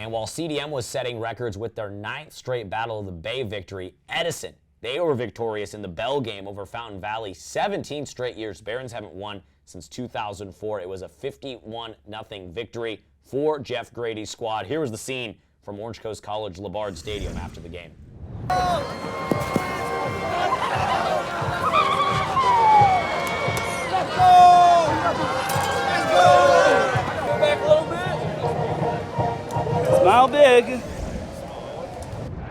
And while CDM was setting records with their 9th straight Battle of the Bay victory, Edison, they were victorious in the Bell game over Fountain Valley 17 straight years. Barons haven't won since 2004. It was a 51-0 victory for Jeff Grady's squad. Here was the scene from Orange Coast College Labard Stadium after the game. Let's go! Let's go! Go back a little bit. Smile big.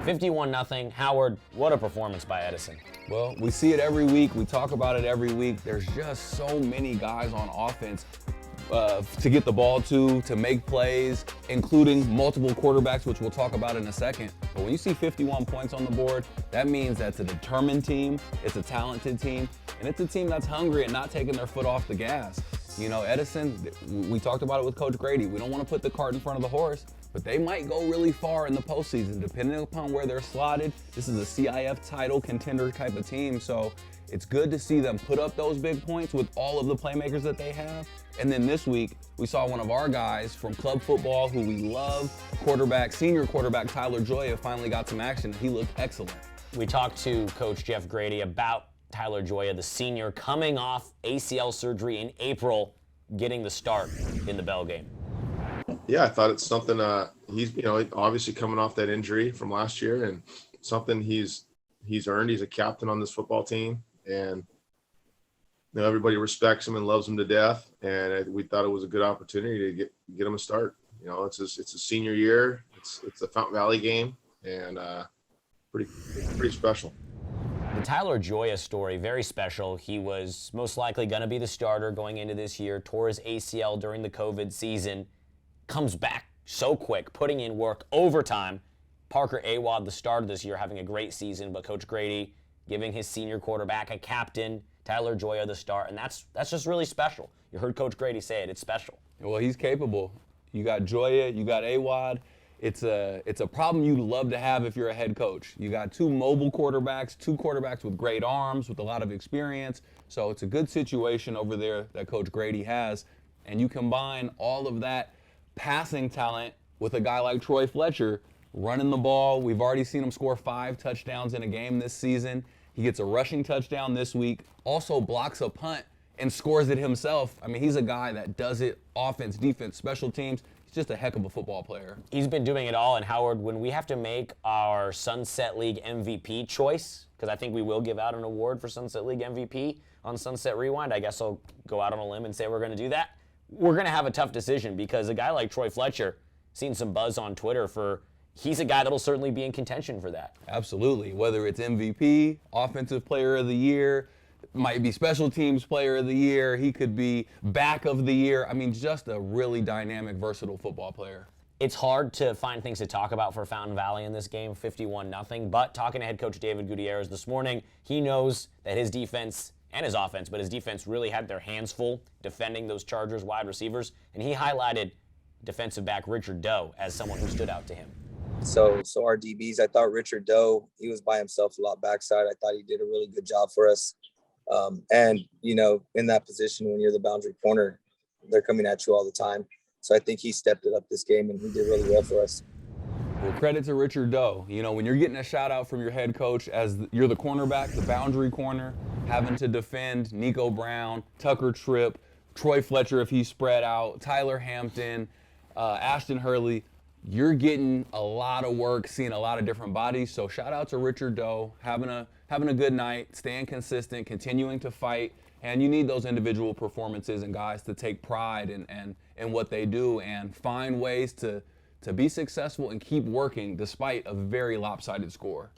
51-0. Howard, what a performance by Edison. Well, we see it every week. We talk about it every week. There's just so many guys on offense to get the ball to make plays, including multiple quarterbacks, which we'll talk about in a second. But when you see 51 points on the board, that means that's a determined team, it's a talented team, and it's a team that's hungry and not taking their foot off the gas. You know, Edison, we talked about it with Coach Grady. We don't want to put the cart in front of the horse, but they might go really far in the postseason, depending upon where they're slotted. This is a CIF title contender type of team, so it's good to see them put up those big points with all of the playmakers that they have. And then this week, we saw one of our guys from club football who we love, senior quarterback Tyler Gioia, finally got some action. He looked excellent. We talked to Coach Jeff Grady about Tyler Gioia, the senior, coming off ACL surgery in April, getting the start in the Bell game. Yeah, I thought it's something he's, obviously coming off that injury from last year, and something he's earned. He's a captain on this football team, and everybody respects him and loves him to death. And we thought it was a good opportunity to get him a start. It's a senior year. It's a Fountain Valley game, and pretty special. The Tyler Gioia story, very special. He was most likely going to be the starter going into this year, tore his ACL during the COVID season, comes back so quick, putting in work overtime. Parker Awad, the starter this year, having a great season, but Coach Grady giving his senior quarterback a captain, Tyler Gioia the start, and that's just really special. You heard Coach Grady say it, it's special. Well, he's capable. You got Gioia, you got Awad. It's a problem you love to have if you're a head coach. You got two mobile quarterbacks, two quarterbacks with great arms, with a lot of experience. So it's a good situation over there that Coach Grady has. And you combine all of that passing talent with a guy like Troy Fletcher running the ball. We've already seen him score 5 touchdowns in a game this season. He gets a rushing touchdown this week, also blocks a punt and scores it himself. I mean, he's a guy that does it offense, defense, special teams. He's just a heck of a football player. He's been doing it all. And Howard, when we have to make our Sunset League MVP choice, because I think we will give out an award for Sunset League MVP on Sunset Rewind, I guess I'll go out on a limb and say we're going to do that. We're going to have a tough decision because a guy like Troy Fletcher, seen some buzz on Twitter he's a guy that'll certainly be in contention for that. Absolutely. Whether it's MVP, Offensive Player of the Year, might be Special Teams Player of the Year, he could be Back of the Year. I mean, just a really dynamic, versatile football player. It's hard to find things to talk about for Fountain Valley in this game, 51-0. But talking to head coach David Gutierrez this morning, he knows that his defense and his offense, but his defense really had their hands full defending those Chargers wide receivers. And he highlighted defensive back Richard Doe as someone who stood out to him. So our DBs, I thought Richard Doe, he was by himself a lot backside. I thought he did a really good job for us. And, in that position, when you're the boundary corner, they're coming at you all the time. So I think he stepped it up this game, and he did really well for us. Well, credit to Richard Doe. When you're getting a shout out from your head coach as you're the cornerback, the boundary corner, having to defend Nico Brown, Tucker Tripp, Troy Fletcher if he's spread out, Tyler Hampton, Ashton Hurley, you're getting a lot of work, seeing a lot of different bodies. So shout out to Richard Doe, having a good night, staying consistent, continuing to fight. And you need those individual performances and guys to take pride in what they do and find ways to be successful and keep working despite a very lopsided score.